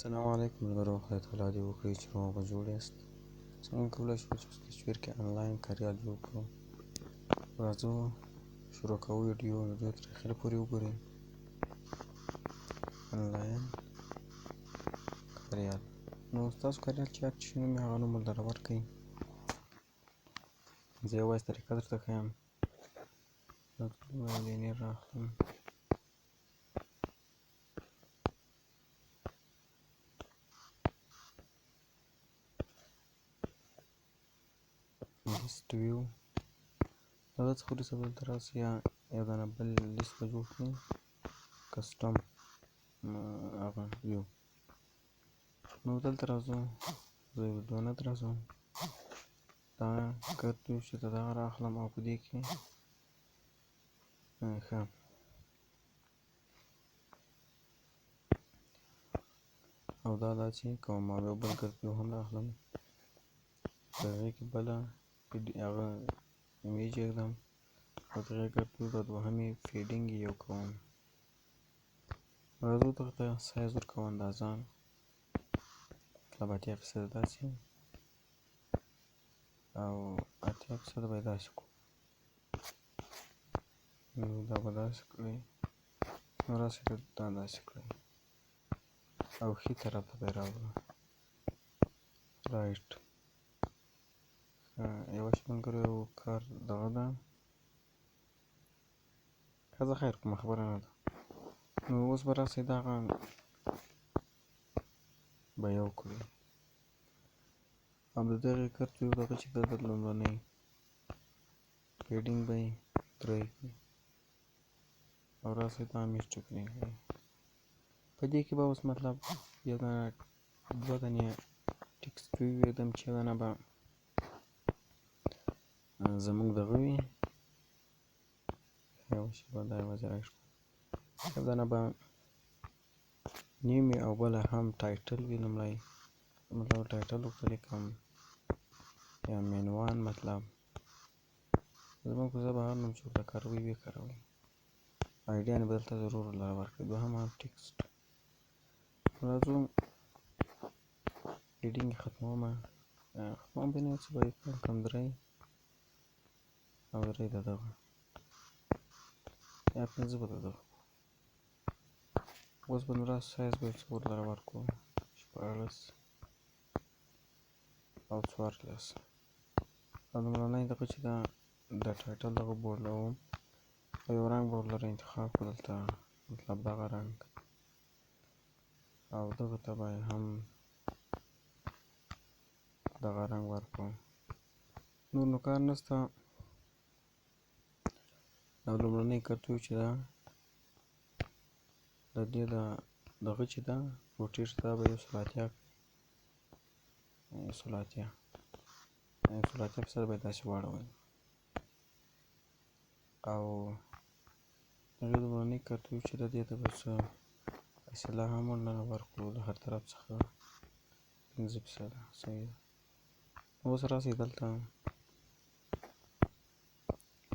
السلام علیکم ملګرو، خدای تعالی دې وکړي چې روغ او جوړ یاست. څنګه کولی شو چې تصویر کې آنلاین کاریال جوړ کړو؟ راځو شروع کوو ویډیو تر اخره پورې وګورئ. آنلاین کاریال، نو ستاسو کاریال چې هر څه نوم یې هغه نوم ورته ورکړئ. زه یوازې طریقه درته ښیم. لینیر راخلم، لیست ویو. دغه څخه وروسته دلته راسئ، یو دانه بل لیست به جوړ کړئ. کسټم هغه ویو. نو دلته راځو، زه ویډیو نه راځم، دا کټ ویو چې دغه راخلم او په دې کې ښه او دا چې کوم یو بل کټ ویو هم راخلم، د هغې کې بله هغه ایمیج ږدم او د هغې کټ ویو د دوهمې فیډینګ یو کوم. راځو دغه ته سایز ورکوو، اندازه مطلب 80% داسې او 80% به یې داسې کړو. دا به داسې کړئ، نو راسئ دا داسې کړئ او ښي طرف ته به یې راوړو، رایټ. یوه شي ملګرو یو کار دغه ده، ښځه خیر کومه خبره نه ده. نو اوس به راسئ دغه به یو کړئ او د دغې کټ ویو دغه چې ده د لومړنۍ فیډینګ به یې 3 کړئ او راسئ دا میش ټوکرین کړئ. په دې کې به اوس مطلب یو دانه دوه دانې ټکسټ ویو ږدم چې یو دانه به زموږ دغه وي، یوه شېبه دا یوازې رایټ کړو، یو دانه به نیم وي او بله هم ټایټل وي. لومړی مطلب ټایټل ورته لیکم یا مینوان، مطلب زموږ په ژبه هر نوم چې ورته کاروئ ویې کاروئ، آیډیانې به دلته ضرور ورکړئ. دوهم هم ټکسټ. راځو فیډینګ یې ختمومه، ختموم به نه څه به یې کړم 3 او 3 د دغه یا 5 به د دغه. اوس به نو راسه سایز به یې څه ورته ورکړو، 14 او 14 او لومړنی دغه چې ده د ټایټل دغه بوډلوم او یو رنګ به ورلره انتخاب کړو، دلته مطلب دغه رنګ او دغه ته به هم دغه رنګ ورکړو. نور نو کار نشته. او لومړنۍ کټ ویو چې ده د دې دغه چې ده روټیټ دا به 180% به یې داسې واړوئ او هغې لومړنۍ کټ ویو چې ده دې ته به څه فاصله هم ورننه ورکړو د هر طرف څخه 15%. صحیح ده. اوس راسئ دلته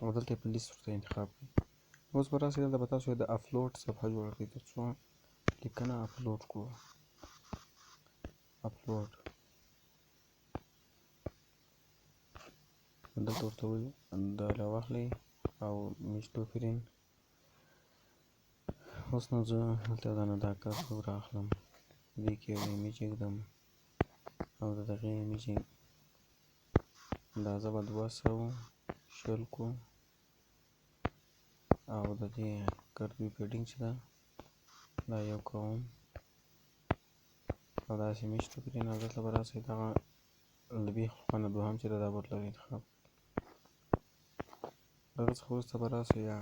او دلته یې په لیست ورته انتخاب کړئ. اوس به راسئ دلته به تاسو د اپلوډ صفحه جوړه کړئ تر څو لیکنه اپلوډ کړو. اپلوډ دلته ورته ووایئ دا راواخلئ او میش ټوکرین. اوس نو زه دلته یو دانه دا کټ ویو رااخلم، په دې کې یو ایمیج ږدم او د دغې ایمیج اندازه به 220 کړو او د دې کټ ویو فیډینګ چې ده دا یو کوم او داسې میش ټوکرین او دلته به راسئ دغه له بیخ خوانه دوهم چې ده دا به ورلره انتخاب کړئ. دغه څخه وروسته به راسئ یا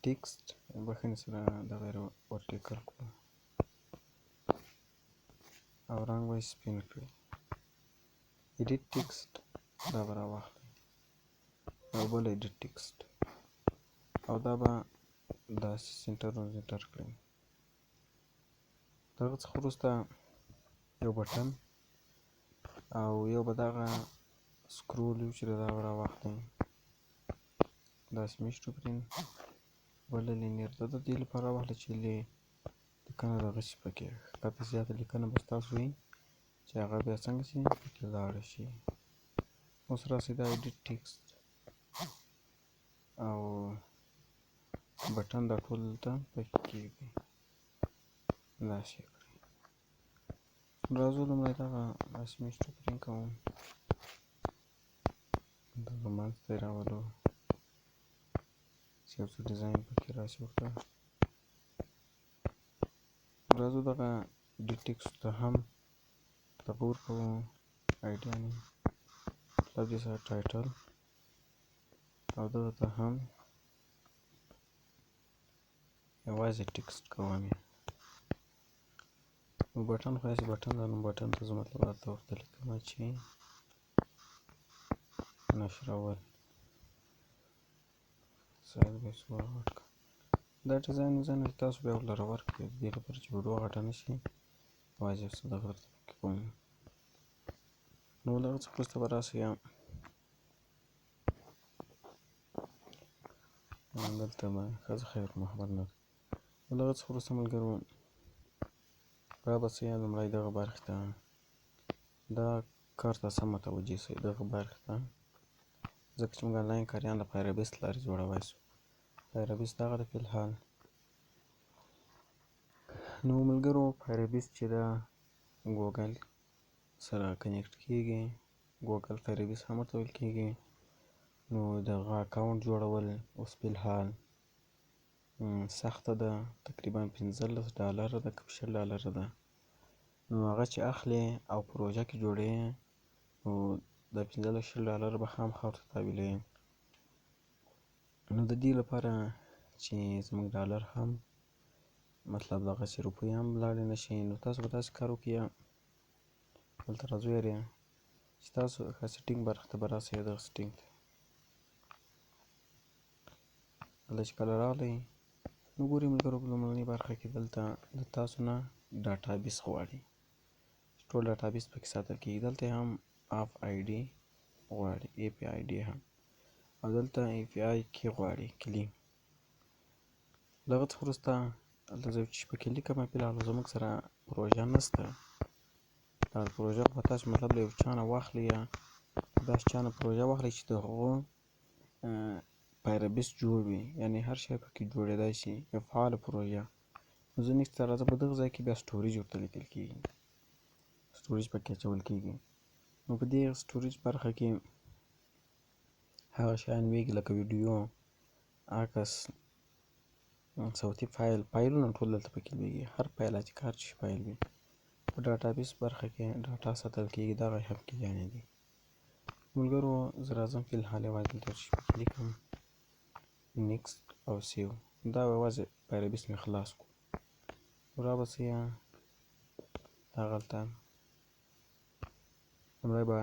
ټکسټ بخښنې سره دغه یې ورټیکل کړو او رنګ به یې سپین کړئ. ایډیټ ټکسټ دا به راواخلئ او بل ایډیټ ټکسټ او دا به داسې سینټر کړئ. دغه څخه وروسته یو بټن او یو به دغه سکرول ویو چې ده دا به راواخلئ، داسې میش ټوکرین، بله لینیر. د دې لپاره واخلئ چې لیکنه دغسې پکې کافي زیاته لیکنه به ستاسو وي چې هغه بیا څنګه شي پکې لاړه شي. اوس راسئ دا ایډیټ ټیکسټ او بټن دا ټول دلته پکې کېږدئ، داسې یې کړئ. راځو لومړی دغه اسیمیټري پرینټ کوم، دغه منځ ته یې راولو چې یو څه ډیزاین پکې راشي ورته. راځو دغه ایډیټ ټیکسټ ته هم دغه ورکوو آیډیا نیم، مطلب دې سره ټایټل، او دغه ته هم یوازې ټیکسټ کوم یې. نو بټن خو هسې بټن ده، نو بټن ته زه مطلب هلته ورته لیکمه چې نشرول، سایز به یې څومره غټ کړم. دا ډیزاین چې تاسو بیا ورله ورکړئ د دې لپاره چې ویډیو غټه نه شي، یوازې یو څه دغه درته پکې کوم. نو له هغه څخه وروسته به راسئ دلته به ښځه خیر محمد نه ده. نو له هغه څخه وروسته ملګرو رابسئ لومړی دغه برخې ته، دا کار ته سم متوجه سئ دغه برخې ته، ځکه چې موږ انلاین کاریان د فایربیس لارې جوړوی سو. فایربیس دغه ده فی الحال. نو ملګرو فایربیس چې ده ګوګل سره کنیکټ کېږي، ګوګل فایربیس هم ورته ویل کېږي. نو دغه اکاونټ جوړول اوس فی الحال سخته ده، تقریبا $15 ده که $20 ده. نو هغه چې اخلې او پروژه کې جوړې نو د $15-20 به خامخا ورته تحویلوې. نو د دې لپاره چې زموږ ډالر هم مطلب دغسې روپۍ هم لاړې نه شي، نو تاسو به داسې کار وکړئ، دلته راځو یارې چې تاسو ښه سیټینګ برخې ته به راسئ، دغه سیټینګ ته دلته چې کله راغلئ نو ګورئ ملګرو په لومړنۍ برخه کې دلته د تاسو نه ډاټابیس غواړي، ټول ډاټابیس پکې ساتل کېږي. دلته هم اف آی ډي غواړي، ای پی آی ډي هم، او دلته ای پی آی کې غواړي کلي. له هغه څخه وروسته دلته زه چې پکې لیکم فی الحال زموږ سره پروژه نشته. دا پروژه خو تاسو مطلب له یو چا نه واخلئ یا داسې چا نه پروژه واخلئ چې د هغو فایربیس جوړ وي، یعنې هر شی پکې جوړېدای شي، یو فعاله پروژه. نو زه نیکسټ ته راځم، په دغه ځای کې بیا سټوریج ورته لیکل کېږي، سټوریج پکې اچول کېږي. نو په دې سټوریج برخه کې هغه شیان ویږي لکه ویډیو، عکس، صوتي فایلونه ټول دلته پکې لویږي، هر فایل چې هر چی فایل وي. په ډاټابیس برخه کې ډاټا ساتل کېږي، دغه هم کلیانې دي. ملګرو زه راځم فی الحال یوازې دلته چې پکې لیکم نیکسټ او سیو، دا یوازې فایربیس مې خلاص کړو. رابسئ دغلته لومړی به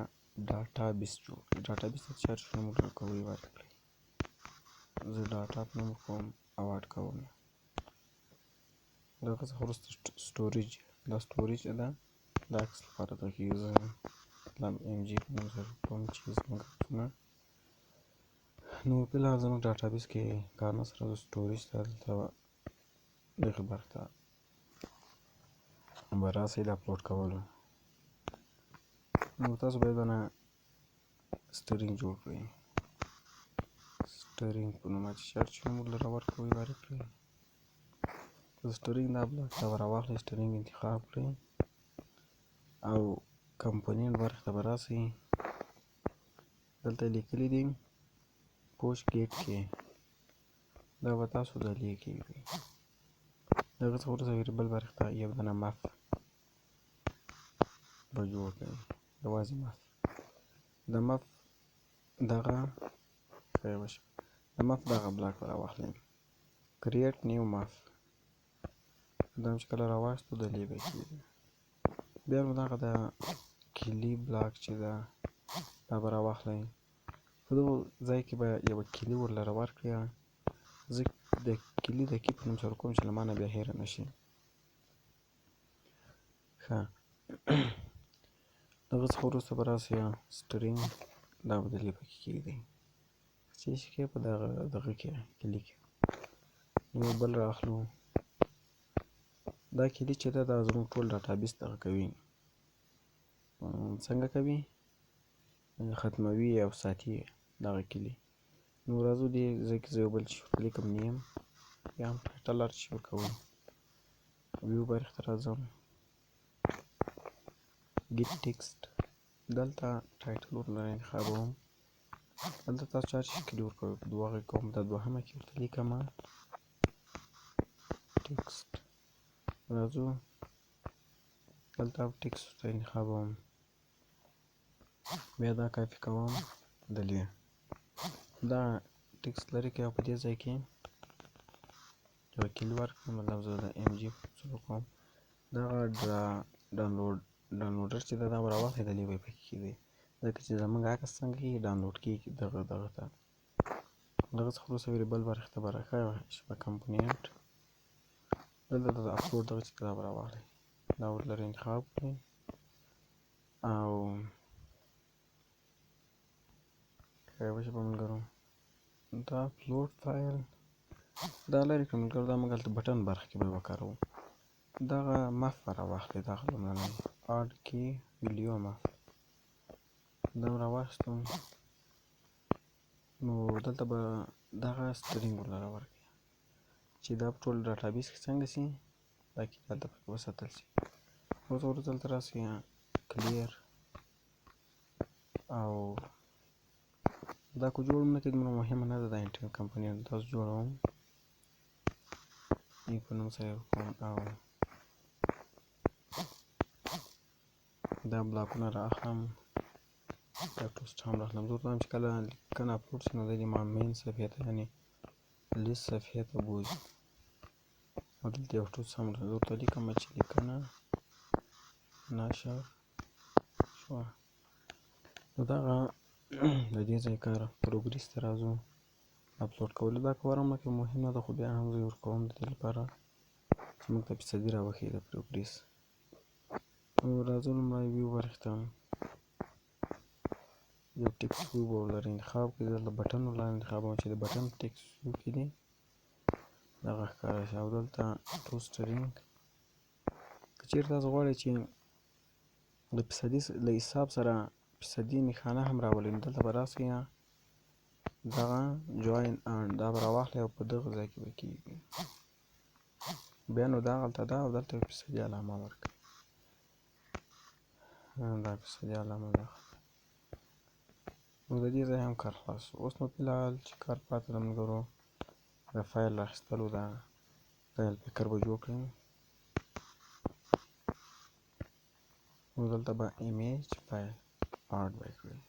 ډاټابیس جوړ کړئ، ډاټابیس ته چارج نوم ورکوئ، ورکړئ. زه ډاټا نوم ورکوم او اډ کوم. دغه څخه وروسته سټوریج، دا سټوریج ده د عکس لپاره ده کېږي، زه مطلب ام جي په نوم سره کوم چې زموږ عکسونه. نو فی الحال زموږ ډاټابیس کې کار نه سره، زه سټوریج ته دلته دغې برخې ته به راسئ د اپلوډ کولو. نو تاسو باید دننه سټرینګ جوړ کړئ، سټرینګ په نوم چې سرچ نوم ورله ورکوئ، ورکړئ. د سټرینګ دا بلاک ته به راواخلئ، سټرینګ انتخاب کړئ او کمپوننټ برخې ته به راسئ. دلته لیکلي دي پوسټ ګیټ کې، دا به تاسو دلې کېږدئ. دغه څخه وروسته ویریبل برخې ته یو دانه مف به جوړ کړئ، یوازې مف. د مف دغه بلاک به راواخلئ، کریټ نیو مف، دا چې کله راواخیستو دلې به کېږدئ. بیا نو دغه د کلي بلاک چې ده دا به راواخلئ، په دغو ځای کې به یوه کلي ورله ورکړئ. زه د کلي د کی په نوم سره کوم چې له ما نه بیا هېره نه شي. ښه دغه څخه وروسته به راسئ سټرینګ، دا به دلې پکې کېږدئ، چې شي کې په دغه کې کلي کې. نو بل رااخلو دا کلي چې ده دا زموږ ټول ډاټابیس دغه کوي، څنګه کوي، ختموي او ساتي دغه کلي. نو راځو دې ځای کې زه یو بل شي ورته لیکم نیم یا هم ټایټل هر شي ورکوم. ویو برخې ته راځم، ګیټ ټیکسټ، دلته ټایټل ورله انتخابوم. دلته تاسو چا چې کلي ورکوئ په دوه غږ کوم، دا دوهمه کې ورته لیکمه ټیکسټ. راځو دلته ټیکسټ ورته انتخابوم، بیا دا کاپي کوم دلې دا ټیکسټ لرې کړئ او په دې ځای کې یو کلي ورکړم، مطلب زه د ام جي کوم. دغه ډاونلوډر چې ده دا به راواخلئ دلې به یې پکې کېږدئ، ځکه چې زموږ عکس څنګه کېږي ډاونلوډ کېږي دغه ته. دغه څخه وروسته ویریبل برخې ته به راښایئ کمپونینټ، دلته د اپلوډ دغه چې دا به راواخلئ، دا ورلره انتخاب کړئ او ښایي به ملګرو دا اپلوډ فایل دا لرې کړئ ملګرو. دا موږ هلته بټن برخه کې به یې وکاروو. دغه مف به راواخلئ، دغه لومړنی اډ کې ویډیو مف، دا به راواخیستم. نو دلته به دغه سټرینګ ورلره ورکړئ چې دا په ټول ډاټابیس کې څنګه سي، دا کې دلته پکې وساتل سي. اوس وروسته دلته راسئ کلیر او دا که جوړ نه کړئ دومره مهمه نه ده، دا انټرنټ کمپنیانو تاسو جوړوم ای په نوم سره کوم او دا بلاکونه را اخلم، دا ټوسټ هم را اخلم. زه ورته وایم چې کله لیکنه اپلوډ شي نو دی دې ما مین صفحې ته یعنې لیست صفحې ته بوځي. او دلته یو ټوسټ هم زه ورته لیکم چې لیکنه نشر شوه. نو دغه د دې ځای کار پروګریس ته راځو، اپلوډ کولو. دا که ورم نه کړم مهم نه ده، خو بیا هم زه یې ورکوم د دې لپاره چې موږ ته فیصدي راوښیي د پروګریس. نو راځو لومړی ویو برخې ته، یو ټیکسټ ویو به ورلره انتخاب کړئ. دلته بټن ورلره انتخابوم چې د بټن ټیکسټ ویو کې دی دغه ښکاره شي. او دلته ټو سټرینګ که چېرې تاسو غواړئ چې د فیصدي له حساب سره فیصدي نښانه هم راولئ، نو دلته به راسئ دغه جوین اند دا به راواخلئ او په دغه ځای کې به کېږدئ. بیا نو دغلته ده او دلته یو فیصدي علامه ورکړئ، دا فیصدي علامه ده. نو د دې ځای هم کار خلاص شو. اوس نو فلحال چې کار پاته ده ملګرو د فایل راخیستلو ده، فایل پیکر به جوړ کړئ. نو دلته به ایمیج فایل اډ به کړئ،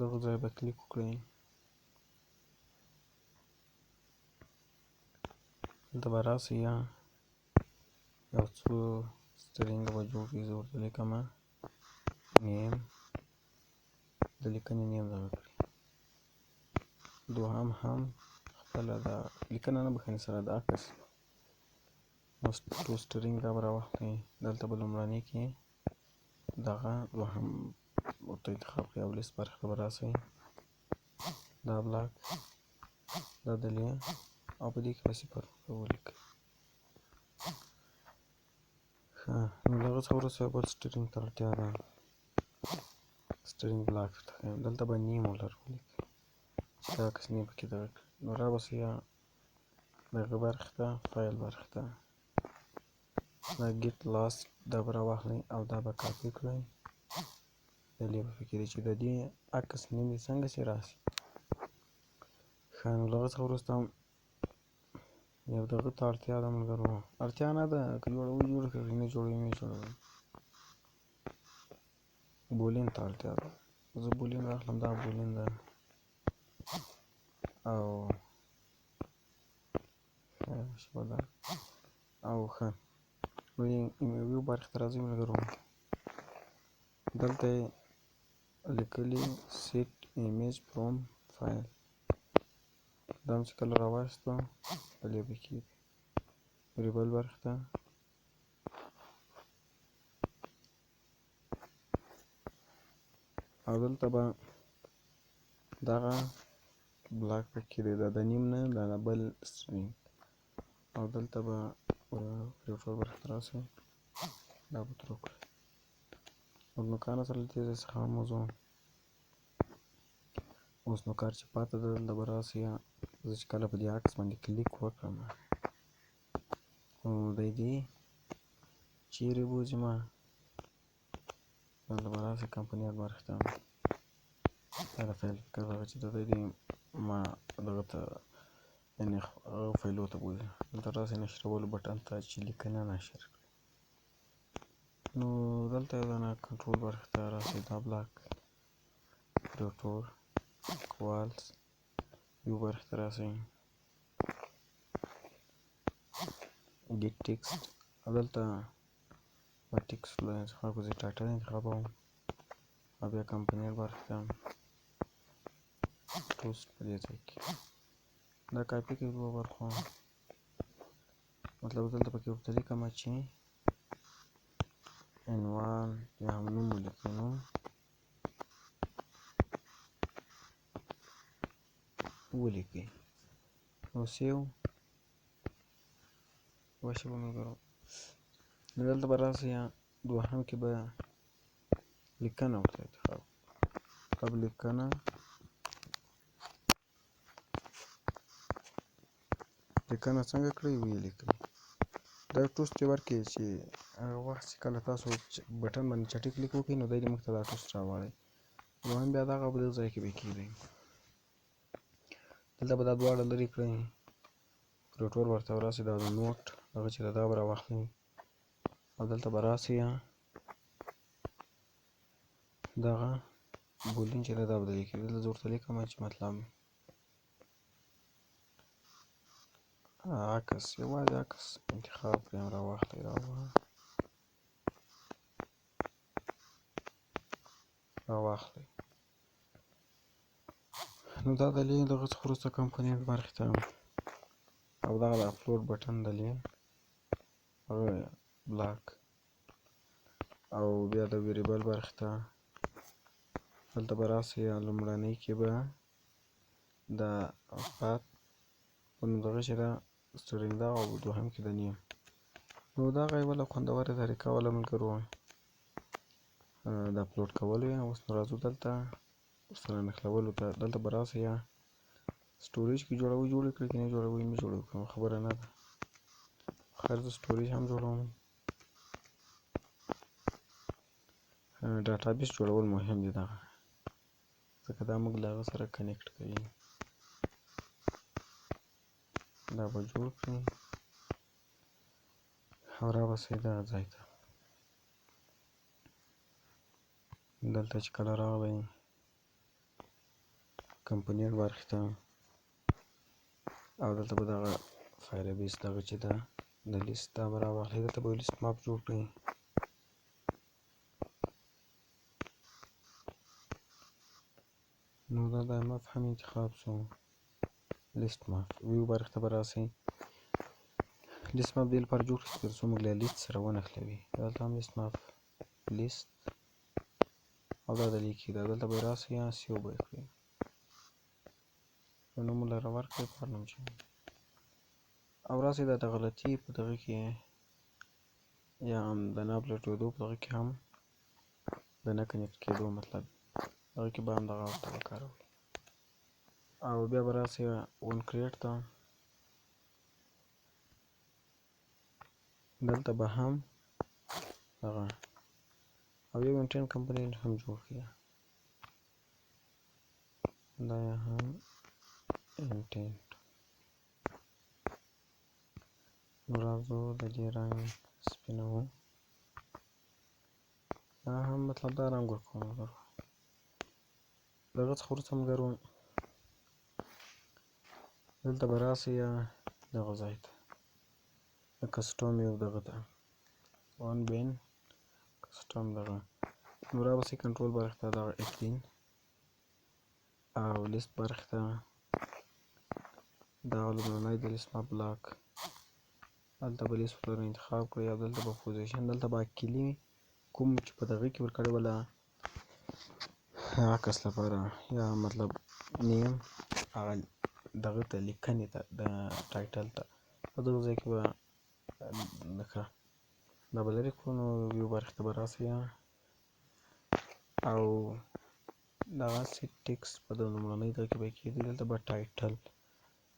دغه ځای به کلیک وکړئ. دلته به راسئ یو څو سټرینګ به جوړ کړئ. زه ورته لیکمه نیم، د لیکنې نیم دغه کړئ. دوهم هم خپله د لیکنه نه بخښنې سره د عکس نو ټو سټرینګ دا به راواخلئ. دلته به لومړني کې دغه دوهم ورته انتخاب کړئ او لیست برخې ته به راسئ، دا بلاک دا دلې او په دې کې به صفر ولیکئ. ښه، نو له هغه څخه وروسته بل سټرینګ ته اړتیا ده، سټرینګ بلاک ته دلته به نیم ورلره ولیکئ چې دا عکس نیم پکې دغه کړئ. نو راباسئ دغه برخې ته، فایل برخې ته، دا ګیټ لاست دا به راواخلئ او دا به کاپي کړئ، دلې به پکې دی چې د دې عکس نیم دې څنګه سي راسي. ښه، نو له هغه څخه وروسته یو دغه ته اړتیا ده ملګرو، اړتیا نه ده که جوړوئ جوړ کړئ، نه جوړوئ مه جوړوئ. بولین ته اړتیا ده، زه بولین راخلم، دا بولین ده او شپه ده او ښه. نو ویو برخې ته راځئ ملګرو، دلته یې لیکلي سیټ ایمیج فروم فایل، دا هم چې کله راواخیستو دلې به کېږدئ. ویریبل برخې ته او دلته به دغه بلاک پکې دی، دا د نیم نه دا د بل سټرینګ، او دلته به پریوټور برخې ته راسئ، دا به تر وکړئ. نوکانو سره له دې ځای څخه وځو. اوس نوکار چې پاته ده دلته به راسئ. زه چې کله په دې عکس باندې کلیک وکړم نو دی دې چیرې بوځي دلته به راسئ کمپنۍ برخې ته. دا د فایل پیکر دغه چې دی دې ما دغه ته یعنې هغه فایلو ته بوځي. دلته راسئ نشرولو بټن ته چې لیکنه نشر کړئ. نو دلته یو دانه کنټرول برخې ته راسئ. دا بلاک پریوټور کوالز ویو برخې ته راسئ. ګیټ ټکسټ او دلته به ټکسټ له انتخاب کړئ. ټایټل انتخابوم او بیا کمپنۍ برخې ته ټوسټ په دې ځای کې دا کاپي کړئ دوه برخو. مطلب دلته پکې ورته لیکمه چې عنوان یا هم نوم ولیکئ. نوم ولیکئ نو سیو باشه به ملګرو. نو دلته به راسئ دوهم کې به لیکنه ورته انتخاب کړئ. لیکنه څنګه کړئ ویې لیکئ. دا ټوسټ یې ورکړئ چې هغه وخت چې کله تاسو بټن باندې چټي کلیک وکړئ نو دی دې موږ ته دا ټوسټ راوړی. دوهم بیا دغه په دغه ځای کې به کېږدئ. دلته به دا دواړه لرې کړئ. پریوټور ورته راسئ. دا د نوټ دغه چې دا به راواخلئ او دلته به راسئ دغه بولین چې دا به لیکئ. دلته زه ورته لیکمه چې مطلب عکس یوازې عکس انتخاب کړئ. راواخلئ نو دا دلې دغه څخه وروسته کمپنۍ برخې ته او دغه د اپلوډ بټن دلې هغه بلاک او بیا د ویریبل برخې ته دلته به راسئ. لومړنۍ کې به د پات په دغه چې دا سټرینګ ده او دوهم کې د نیم. نو دغه یوه خوندوره طریقه وله ملګرو د اپلوډ کولو یې. اوس نو راځو دلته ورسره نښلولو ته. دلته به راسئ سټوریج کې جوړوئ جوړې کړئ، که نه جوړوئ مه جوړوئ، کومه خبره نه ده. خیر زه سټوریج هم جوړوم. ډاټابیس جوړول مهم دي دغه ځکه دا موږ له هغه سره کنیکټ کوي. دا به جوړ کړئ او راباسئ دغه ځای ته. دلته چې کله راغلئ کمپنۍ برخې ته او دلته به دغه فایل بیس دغه چې ده د لیست دا به راواخلئ. دلته به لیست ماپ جوړ کړئ. نو دا د ماپ هم انتخاب شو. لیست ماپ ویو برخې ته به راسئ. لیست ماپ دې لپاره جوړ کړئ تر څو موږ له لیست سره ونښلوي. دلته هم لیست ماپ لیست او دا د لیکي ده. دلته به راسئ سیو به یې کړئ. نوم لره ورکړئ پارنم چې او راسئ دا د غلطي په دغه کې یا هم د نه اپلوډېدو په دغه کې هم د نه کنیکټ کېدو مطلب دغه کې به هم دغه ورته وکاروئ او بیا به راسئ ون کریټ ته. دلته به هم دغه او یو انټین کمپنۍ هم جوړ کړئ. دا یې هم انټینټ. نو راځو د دې رنګ سپینوو. دا هم مطلب دا رنګ ورکوو ملګرو. دغه څخه وروسته ملګرو دلته به راسئ دغه ځای ته د کسټم یو دغه ته وان بین کسټم دغه. نو راباسئ کنټرول برخې ته دغه اپلین او لیست برخې ته دغه لومړنی د لیست ماپ بلاک. دلته به لیست ورته انتخاب کړئ او دلته به پوزیشن دلته به کلي کوم چې په دغه کې ورکړی وله عکس لپاره یا مطلب نیم هغه دغه ته لیکنې ته د ټایټل ته په دغه ځای کې به لکه دا به لرې کړو نو ویو برخې ته به راسئ او دغسې ټکسټ په د لومړنۍ دغه کې به کېدي. دلته به ټایټل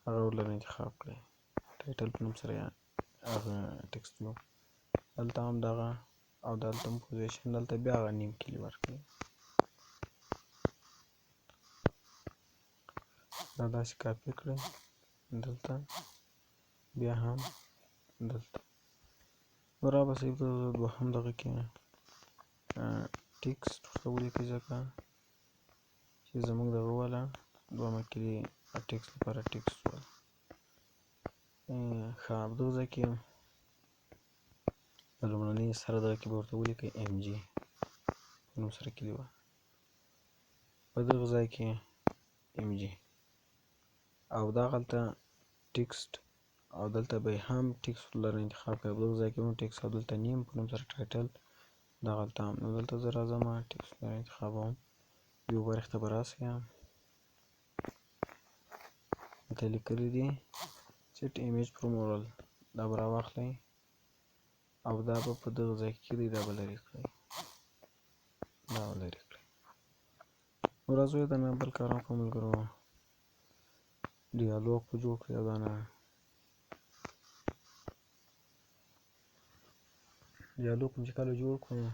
هغه ورلره انتخاب کړئ، ټایټل په نوم سره هغه ټکسټ ویو. دلته هم دغه او دلته هم پوزیشن، دلته بیا هغه نیم کلي ورکړئ. دا داسې کاپي کړئ، دلته بیا هم دلته نو راباسئ په دوهم دغه کې ټکسټ ورته ولیکئ، ځکه چې زموږ دغه والا دوهمه کې ټکسټ لپاره ټکسټ والا. ښه په دغه ځای کې د لومړنۍ سره دغه کې به ورته ولیکئ MG په نوم سره کلي وه، په دغه ځای کې MG او دغلته ټکسټ او دلته به هم ټکسټ ورلره انتخاب کړئ. په دغه ځای کې هم ټکسټ او دلته نیم په نوم سره ټایټل دغلته هم. نو دلته زه راځم ټکسټ ورلره انتخابوم، ویو برخې ته به راسئ، دلته لیکلي دي سیټ ایمیج فروم اورل، دا به راواخلئ او دا به په دغه ځای کې دی، دا به لرې کړئ، دا به لرې کړئ. نو راځو د نه بل کار هم کوو ملګرو، ډیالوګ به جوړ کړئ او دا نه ډیالوګ چې کله جوړ کړو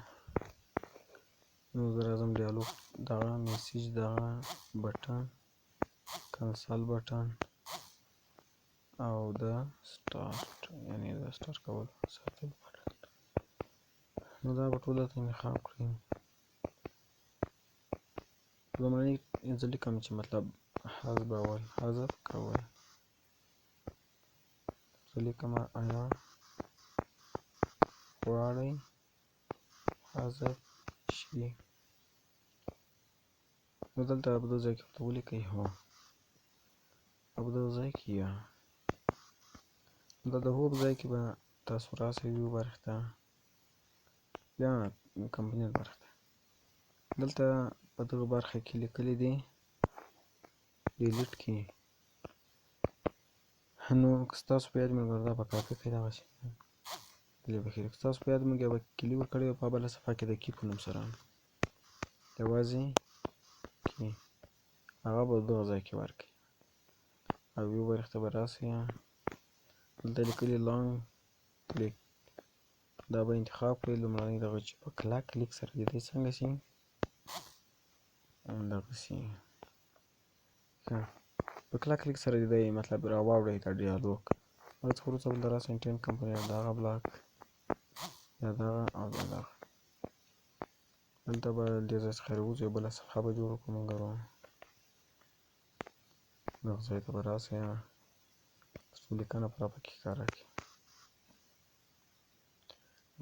نو زه راځم ډیالوګ دغه میسیج دغه بټن کنسل بټن او د سټارټ یعنې د سټارټ کولو ساتلو بټن، نو دا به ټول دلته انتخاب کړئ. لومړني زه لیکم چې مطلب حذف کول، زه لیکم آیا غواړئ حذف شي، نو دلته په دغه ځای کې ورته ولیکئ هو، او په دغه ځای کې یا دا د هو په ځای کې به تاسو راسئ ویو برخې ته یا کمپنیز برخې ته. دلته په دغه برخه کې لیکلي دي ډیلیټ کی، نو که ستاسو په یاد ملګرو دا به کاپي کړئ دغسې که ستاسو په یاد موږ یوه کلي ورکړې وه په بله صفحه کې د کی په نوم سره یوازې کی، هغه به دغه ځای کې ورکړئ او ویو برخې ته به راسئ، دلته لیکلي لانګ کلیک، دا به انتخاب کړئ لومړنی دغه چې په کلک کلیک سره د دې څنګه شي دغسې په کلک کلیک سره د دې مطلب راواړئ دا ډیالوګ. هغه څخه وروسته بل راسئ انټین کمپنی دغه بلاک یا دغه او یا دغه، دلته به دې ځای څخه راوځو یوه بله صفحه به جوړه کړو ملګرو، دغه ځای ته به راسئ تر څو لیکنه پوره پکې ښکاره کړي.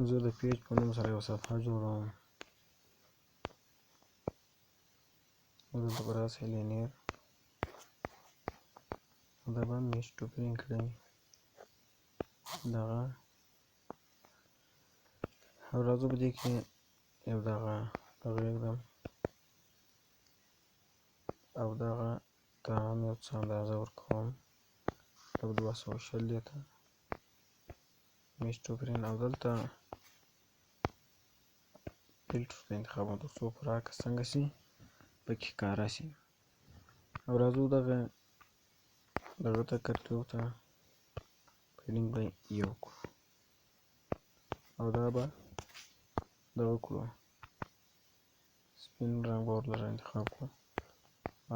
زه د پیج په نوم سره یوه صفحه جوړوم، دلته به راسئ لینیر دا به میش ټو پرینټ کړئ دغه او راځو په دې کې یو دغه یږدم او دغه ته هم یو څه اندازه ورکوم، دا به 240 دی ته میش ټو پرینټ او دلته فلټر ته انتخابوم تر څو پوره عکس څنګه شي پکې ښکاره شي. او راځو دغه ته کرتیو ته پیډینګ به یو کړو او دا به دغه کړو سپین رنګ به ورلره انتخاب کړو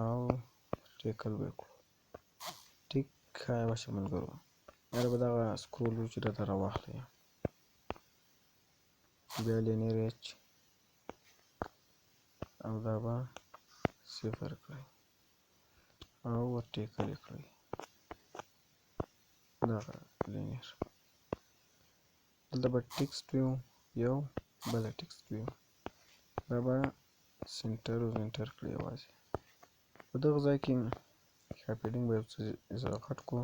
او ټیکل به یې کړو ټیک. ښه وشه ملګرو، یاره به دغه سکرول چې راته راواخلئ بیا لینیر ایچ او دا به 0 کړئ او ور ټیکل یې کړئ دغه لینیر. دلته به ټکسټ ویو یو بله ټکسټ ویو، دا به سنټر وینټر کړئ یوازې په دغه ځای کې پیډینګ به یو څه غټ کړو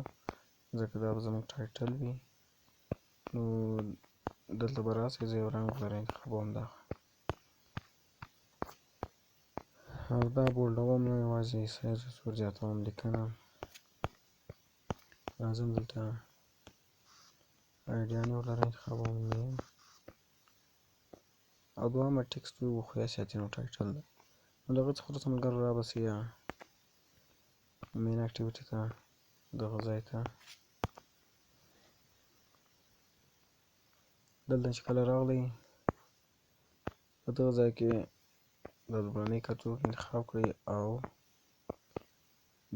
ځکه دا به زموږ ټایټل وي. نو دلته به راسئ زه یو رنګ ورلره انتخابوم دغه او دا بولډوم نو یوازې سایز ور زیاتوم لیکنه، راځم دلته آیډیا نه ولرئ انتخابوم نیم او دوهمه ټکسټ وي خو یا سیاتي نو ټایټل ده. نو دغه څخه وروسته ملګرو راباسئ یا مین اکټیویټي ته دغه ځای ته دلته چې کله راغلئ په دغه ځای کې د لومړنۍ کتو انتخاب کړئ او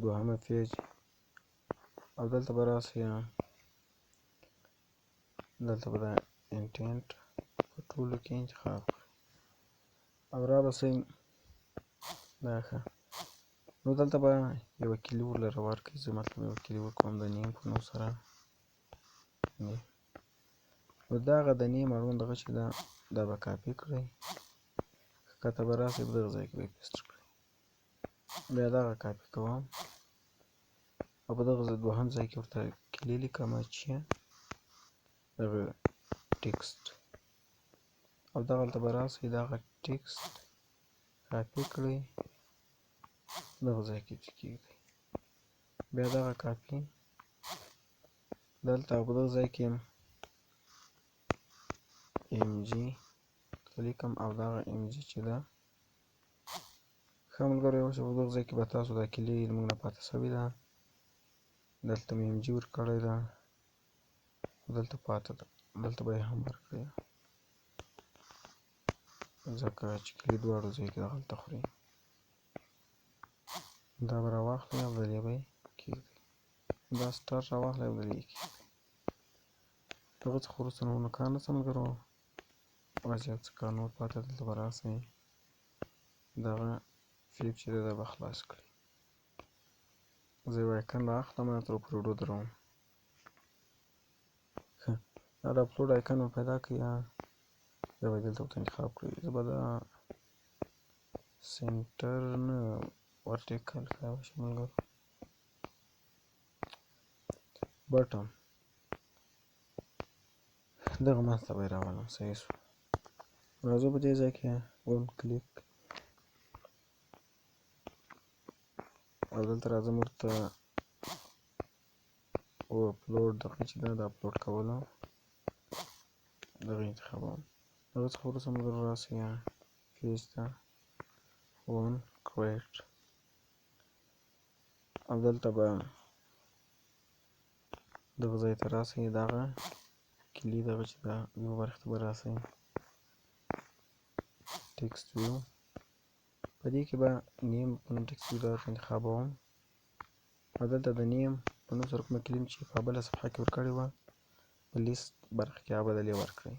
دوهمه پیج او دلته به راسئ دلته به د انټینټ په ټولو کې انتخاب کړئ او راباسئ دا ښه. نو دلته به یوه کلي ورلره ورکړئ. زه مطلب یوه کلي ورکوم د نیم په نوم سره نیم. نو دغه د نیم اړوند دغه چې ده دا به کاپي کړئ ښکته به راسئ په دغه ځای کې به یې پیسټ کړئ. بیا دغه کاپي کوم او په دغه دوهم ځای کې ورته کلي لیکم چې دغه ټکسټ او دغلته به راسئ دغه ټکسټ کاپي کړئ دغه ځای کې کېږدئ. بیا دغه کاپي دلته او په دغه ځای کې ام جي لیکم او دغه ام جي چې ده ښه ملګرو یو په دغه ځای کې به تاسو دا کلي زموږ نه پاتې شوې ده دلته مې ام جي ورکړې ده دلته پاتې ده دلته به یې هم ورکړئ ځکه چې کلي دواړو ځای کې دغلته خوري. دا به راواخلئ او دلې به یې کېږدئ. دا سټار راواخلئ او دلې یې کېږدئ. دغه څخه وروسته نور نو کار نشته ملګرو اوس یو څه کار نور پاتې دلته به راسئ دغه فلیپ چې دی دا به خلاص کړئ. زه یو آیکن رااخلم تر پورې ویډیو دروم. ښه دا د اپلوډ آیکن مو پیدا کړئ یا به یې دلته ورته انتخاب کړئ. زه به دا سینټر نه ورټیکل ښایي وشي ملګرو بټن دغه منځ ته به یې راولم. صحیح شو. راځو په دې ځای کې ون کلیک او دلته راځم ورته او اپلوډ دغه چې ده د اپلوډ کولو دغه انتخابوم. دغه څخه وروسته ملګرو راسئ پیج ته ون کریټ او دلته به دغه ځای ته راسئ دغه کلي دغه چې ده ویو برخې ته به راسئ ټکسټ ویو په دې کې به نیم په نوم ټکسټ ویو دغه انتخابوم او دلته د نیم په نوم سره کومه کلي چې په بله صفحه کې ورکړې وه په لیست برخه کې هغه بدلې ورکړئ.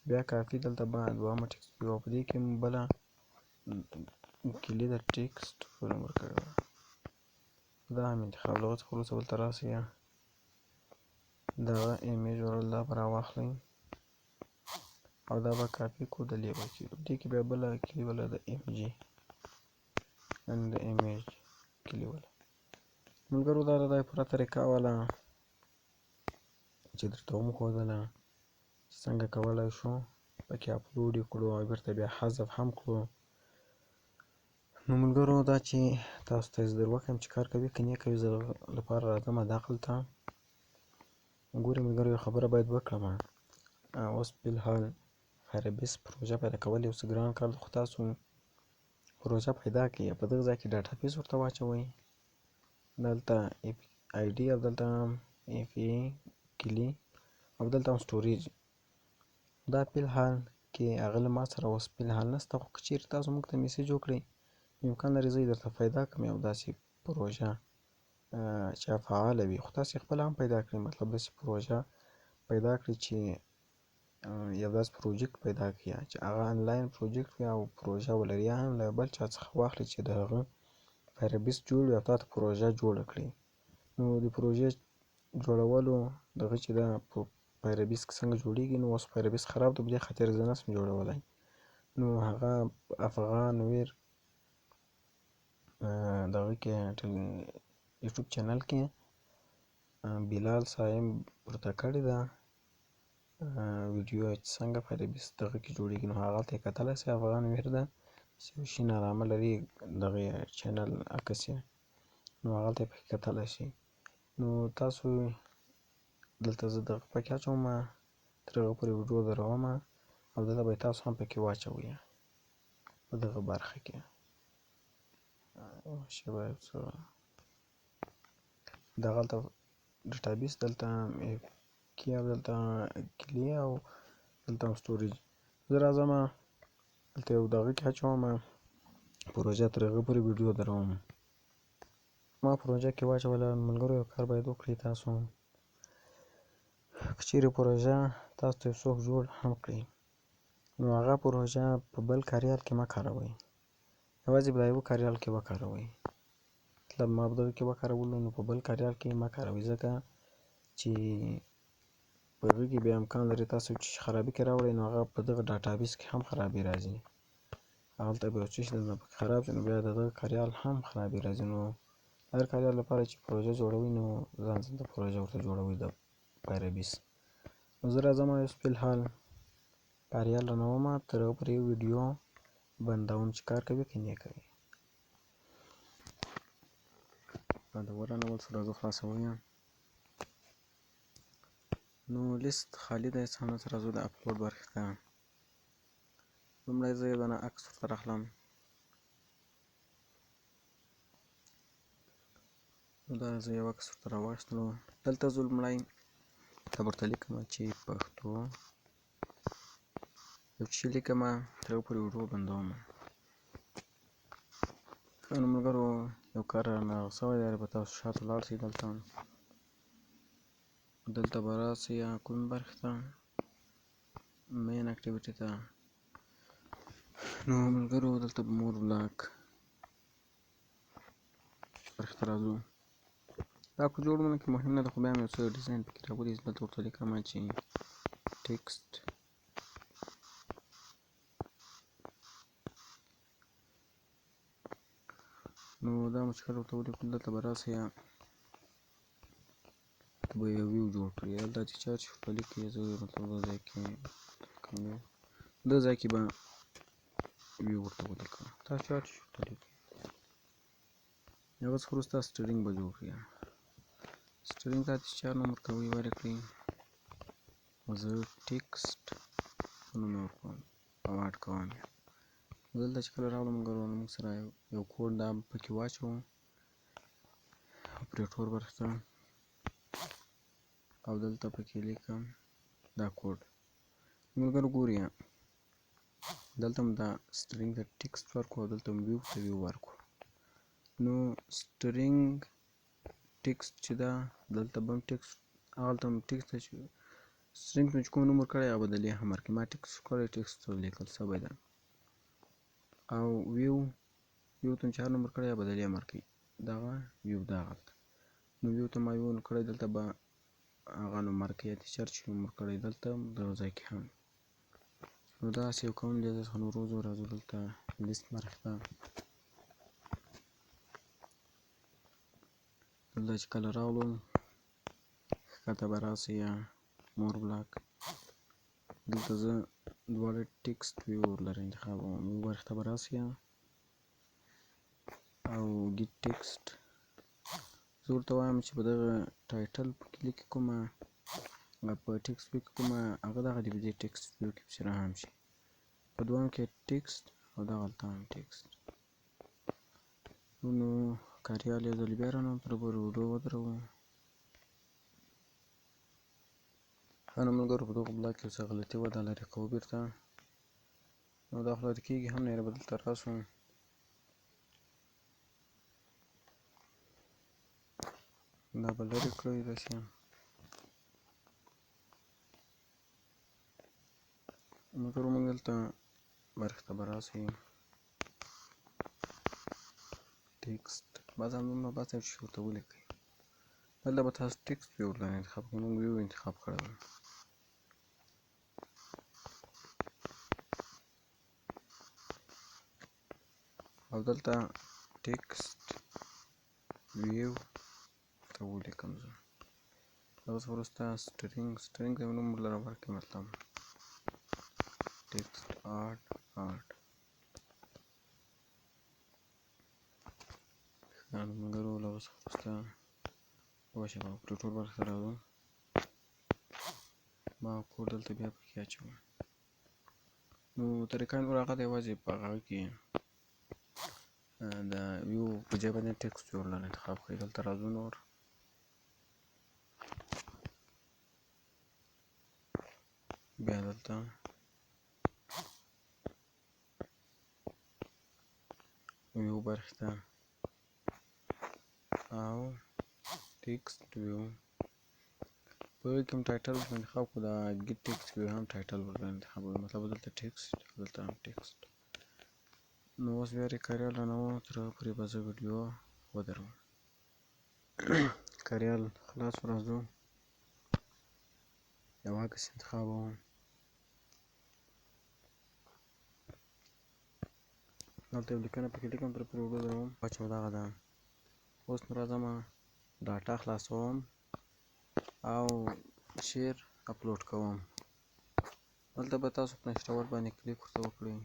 بیا کافي دلته به دوهمه ټکسټ ویو او په دې کې مو بله کلي د ټکسټ په نوم ورکړې وه دا هم انتخاب. له هغه څخه وروسته بلته راسئ دغه ایمیج دا به راواخلئ او دا به کاپي کړو دلې به کېږدو. دې کې بیا بله کلي وله د ام جي یعنې د ایمیج کلي وله. ملګرو دا د پوره طریقه وله چې درته ومښودله چې څنګه کولی شو پکې اپلوډ یې کړو او بېرته بیا حذف هم کړو. نو ملګرو دا چې تاسو ته یې زه در وښیم چې کار کوي که نه کوي زه لپاره راځمه دغلته ګورئ ملګرو یوه خبره باید وکړم اوس فلحال فایربیس پروژه پیدا کول یو څه ګران کار ده خو تاسو پروژه پیدا کړئ په دغه ځای کې ډاټابیس ورته واچوئ دلته آی ډي او دلته اف ای کلي او دلته هم سټوریج دا فلحال کې هغه له ما سره اوس فلحال نشته خو که چیرې تاسو موږ ته میسیج وکړئ امکان لري زه یې درته پیدا کړم یو داسې پروژه چې فعاله وي خو تاسې خپله هم پیدا کړئ مطلب داسې پروژه پیدا کړئ چې یو داسې پروجیکټ پیدا کړئ چې هغه انلاین پروجیکټ وي او پروژه ولري یا هم له بل چا څخه واخلئ چې د هغه فایربیس جوړ وي او تاته پروژه جوړه کړي. نو د پروژې جوړولو دغه چې ده په فایربیس کې څنګه جوړیږي نو اوس فایربیس خراب ده په دې خاطر زه نشم جوړولی نو هغه افغان ویر دغه کې یوټیوب چینل کې بلال صاحب ورته کړې ده ویډیو چې څنګه فایربیس دغه کې جوړیږي نو هغلته یې کتلی سئ افغان ویر ده چې یو شین علامه لري دغه چینل عکس یې نو هغلته یې پکې کتلی شئ. نو تاسو دلته زه دغه پکې اچوم، تر هغه پورې ویډیو دروم او دلته به تاسو هم پکې واچوئ په دغه برخه کې. شبه څه دغلته ډیټابیس، دلته کی او دلته کلی او دلته سټوریج. زه راځم دلته یو دغه کې اچوم پروژه، تر هغه پورې ویډیو دروم. ما پروژه کې واچوله. ملګرو یو کار باید وکړئ تاسو، که چیرې پروژه تاسو ته یو څوک جوړ هم کړي نو هغه پروژه په بل کاریال کې مه کاروئ، یوازې په یوه کاریال کې وکاروئ. مطلب ما په دغه کې وکارولو نو په بل کاریال کې مه کاروئ، ځکه چې په هغه کې بیا امکان لري تاسو چې خرابي کې راوړئ نو هغه په دغه ډاټابیس کې هم خرابي راځي. هلته به یو څه شي درنه پکې خراب شي نو بیا د دغه کاریال هم خرابي راځي. نو هر کاریال لپاره چې پروژه جوړوئ نو ځان ته پروژه ورته جوړوئ د پایربیس. نو زه راځم اوس فی الحال کاریال رانوم، تر هغه پورې ویډیو بندوم چې کار کوي که نه کوي. دا د ورانول سره زه خلاصوم. نو لیست خالی دی، څه هم نشته. راځو د اپلوډ برخې ته. لومړی زه یو دانه عکس ورته راخلم. نو دا زه یو عکس ورته راواخیستلو. دلته زه لومړی ته ورته لیکم چې پښتو یو څه لیکم، تر هغه پورې ویډیو بندوم. ښه نو ملګرو یو کار رانه شوی دی، به تاسو شاته ولاړ شئ. دلته به راسئ کومې برخې ته، مین اکټیویټي ته. نو ملګرو دلته به مور بلاک برخې ته راځو. دا په جوړونه کې مهم نه ده، خو بیا مې یو څه ډیزاین پکې راولي. دلته ورته لیکم چې ټیکسټ نو دا مو چې کله ورته ولیکو دلته به راسئ، به یو ویو جوړ کړي. دلته چې چا چې ورته لیکي زه مطلب دغه ځای کې دغه ځای کې به ویو ورته ولیکم. تاسو چا چې ورته لیکي هغه څخه وروسته سټرینګ به جوړ کړي. سټرینګ ته چې چا نوم ورکوئ ورکړئ. زه ټیکسټ نوم یې ورکوم او اډ کوم یې. دلته چې کله راغلو ملګرو نو موږ سره یو کوډ دا پکې واچوو اپریټور برخې ته، او دلته پکې لیکم دا کوډ. ملګرو ګورئ دلته هم دا سټرینګ ته ټیکسټ ورکړو او دلته هم ویو ته ویو ورکړو. نو سټرینګ ټیکسټ چې ده دلته به هم ټیکسټ، هغلته هم ټیکسټ ته چې سټرینګ ته چې کوم نوم ورکړی هغه به د لیه هم ورکړي. ما ټیکسټ کړی، ټیکسټ ته لیکل سوی ده. او ویو ته چې هر نوم ورکړی هغه به د لیه هم ورکړي. دغه ویو دغلته. نو ویو ته ما ویو کړی، دلته به هغه نوم ورکړي یا تیچر چې نوم ورکړی دلته دغه ځای کې هم. نو داسې یو کوم دی. څخه نور وځو، راځو دلته لیست برخې ته. دلته چې کله راغلو ښکته به راسئ مور بلاک. دلته زه دواړه ټیکسټ ویو ورلره انتخابوم. ویو برخې ته به راسئ او ګیټ ټیکسټ زه ورته وایم چې په دغه ټایټل په کلیک کومه، په ټیکسټ ویو کې کومه هغه دغه دې په دې ټیکسټ ویو کې پسې راهم شي. په دویم کې ټیکسټ او دغلته هم ټیکسټ. نو کاریال یو ځل بیا رانوم، تر پورې ویډیو ودروو. ښه نو ملګرو په دغه بلاک کې یو څه غلطي وه، دا لرې کوو بېرته. نو دا خو لرې کېږي هم نه، یاره به دلته راسو دا به لرې کړئ داسې. ملګرو موږ دلته برخې ته به راسئ ټیکسټ، بعض همدومره بس دی چې ورته ولیکئ. دلته به تاسو ټیکسټ ویو ورلره انتخاب کړئ. موږ ویو انتخاب کړی و. او دلته ټیکسټ ویو ته ولیکم زه. هغه څخه وروسته سټرینګ ته یو نوم ورلره ورکړئ، مطلب ټیکسټ اډ. ملګرو له هغه څخه وروسته یوه شېبه اپریټور برخې ته راځو. ما کوډ دلته بیا پکې اچوم. نو طریقه نور هغه د یوازې په هغه کې د یو په ځای باندې ټکسټ جوړول انتخاب کړئ. دلته راځو نور بیا دلته ویو برخې ته او ټکسټ ویو په هغې کې هم ټایټل ورته انتخاب کړو. دا ګیټ ټکسټ ویو هم ټایټل ورته انتخاب کړو، مطلب دلته ټکسټ دلته هم ټکسټ. نو اوس بیا کاریال رانوم، تر هغه پورې به زه ویډیو ودروم. کاریال خلاص راځو، یو عکس انتخابوم، دلته یو لیکنه پکې لیکم، تر پورې ویډیو دروم، واچوم دغه ده. اوس نو راځم ډاټا خلاصوم او شیر اپلوډ کوم. دلته به تاسو په نشرول باندې کلیک ورته وکړئ،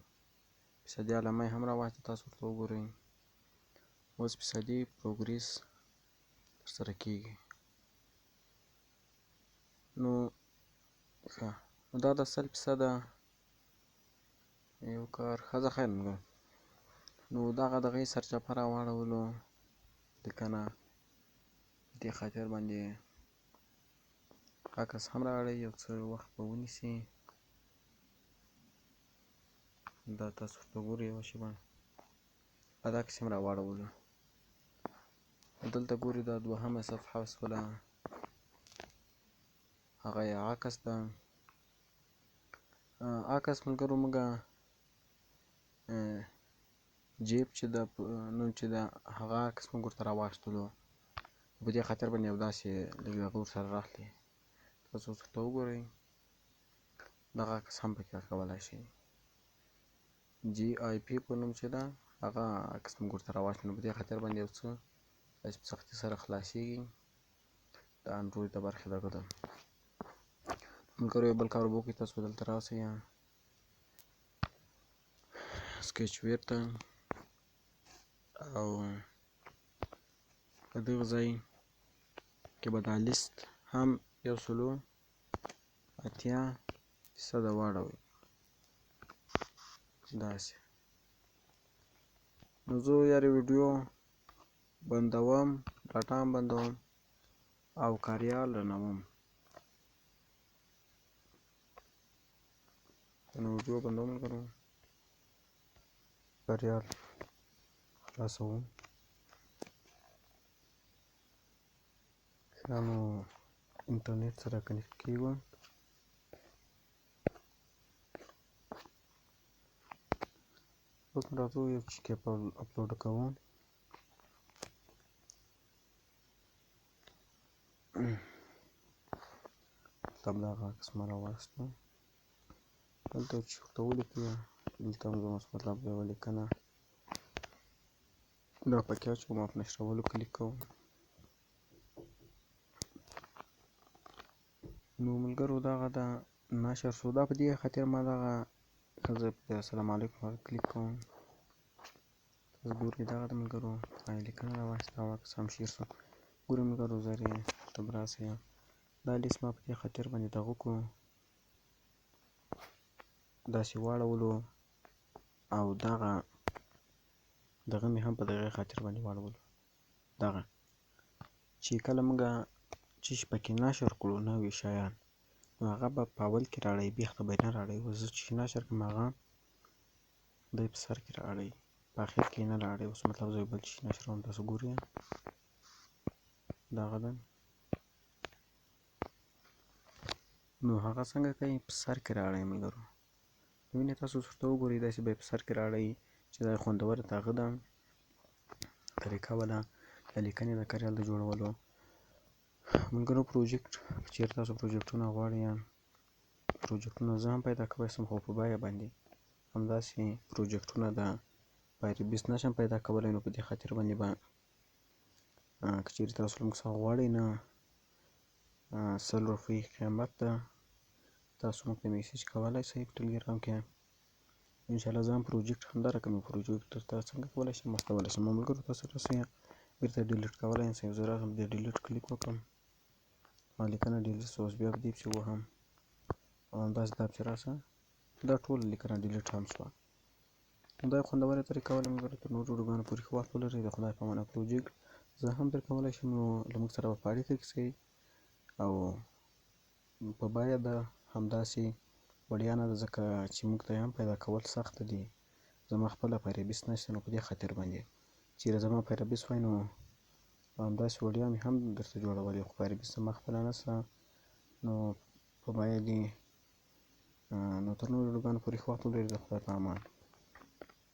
فیصدي علامه یې هم راواخلئ، تاسو ورته وګورئ. اوس فیصدي پروګریس ترسره کیږي. نو ښه، نو دا د 100% یو کار ښځه خیر ملګرو. نو دغه دغه یې سرچپه راواړولو لیکنه، دې خاطر باندې عکس هم راوړئ، یو څه وخت به ونیسي. دا تاسو ورته ګورئ یوه شېبه، دا عکس هم راواړولو. دلته ګورئ دا دوهمه صفحه شوله، هغه یې عکس ده. عکس ملګرو موږ جیب چې ده نوم چې ده هغه عکس موږ ورته راواخیستلو، په دې خاطر باندې یو داسې لږ هغه ورسره راغلی. تاسو اوس ورته وګورئ، دغه عکس هم پکې کولی شئ. جي آی پي په نوم چې ده هغه عکس موږ ورته راواخیستلو، په دې خاطر باندې یو څه داسې په سختۍ سره خلاصېږي. د انډروید د برخې دغه ده. ملګرو یو بل کار به وکړئ، تاسو دلته راسئ سکیچ ویر ته او په دغه ځای کې به دا لیست هم 180% واړوئ داسې. نو زه یارې ویډیو بندوم، ډاټا هم بندوم او کاریال رانوم. نو ویډیو بندوم ملګرو، کاریال خلاصوم. ښه، نو انټرنیټ سره کنیکټ کېږو. اوس راځو یو چیک اپلوډ کوم. مطلب دغه عکس مې راواخیستو، دلته چې ورته ولیکئ، دلته هم زه اوس مطلب یوه لیکنه دا پکې اچوم او په نشرولو کلیک کوم. نو ملګرو دغه ده نشر شو. دا په دې خاطر ما دغه زه په السلام علیکم کلیک کوم، تاسو ګورئ دغه ده ملګرو لیکنه راواخیسته او عکس هم شیر شو. ګورئ ملګرو زر یې ته به راسئ، دا لیست ما په دې خاطر باندې دغه کړو، داسې واړولو او دغه مې هم په دغې خاطر باندې واړولو، دغه چې کله موږ چې پکې نشر کړو نوي شیان، نو هغه به په اول کې راړئ، بېخته به یې نه راړئ. اوس زه چې نشر کړم هغه دی په سر کې راړئ، په اخر کې یې نه راړئ. اوس مطلب زه یو بل شي نشروم، تاسو ګورئ دغه ده. نو هغه څنګه کوئ؟ په سر کې راړئ ملګرو. وینئ تاسو اوس ورته وګورئ، داسې به یې په سر کې راړئ چې دا خوندوره د هغه ده طریقه به ده د لیکنې د کاریال د جوړولو. ملګرو پروجیکټ که چېرې تاسو پروجیکټونه غواړئ، پروجیکټونه زه هم پیدا کولی شم، خو په بیه باندې همداسې پروجیکټونه د فایربیس نشم پیدا کولی. نو په دې خاطر باندې به که چېرې تاسو له موږ څخه غواړئ نه 100 روپۍ قیمت ده، تاسو موږ ته میسیج کولی شئ په ټلګرام کې. انشاءالله زه هم پروجیکټ همدا رقم پروجیکټ درته څنګه کولی شم واستولی شم. ملګرو تاسو راسئ بېرته ډیلیټ کولی شئ، زه راغلم د ډیلیټ کلیک وکړم، ما لیکنه ډیلیټ شوه. اوس بیا په دې پسې ووهم، او همداسې دا چې راسه دا ټول لیکنه ډیلیټ هم شوه. دا یو خوندوره طریقه وه ملګرو، تر نورو ویډیوګانو پورې ښه وخت ولرئ. د خدای په امان. پروجیکټ زه هم در کولی شم، نو له موږ سره به په اړیکه کې شئ او په باید همداسې وړیا نه ده، ځکه چې موږ ته یې هم پیدا کول سخته دي. زما خپله پیرابیس نشته، نو په دې خاطر باندې چېرې زما پیرابیس وای نو همداسې وړیا مې هم درته جوړولې، خو پیرابیس زما خپله نشته، نو په باید نو تر نورو ویډیوګانو پورې ښه وخت ولرئ. د خدای په امان.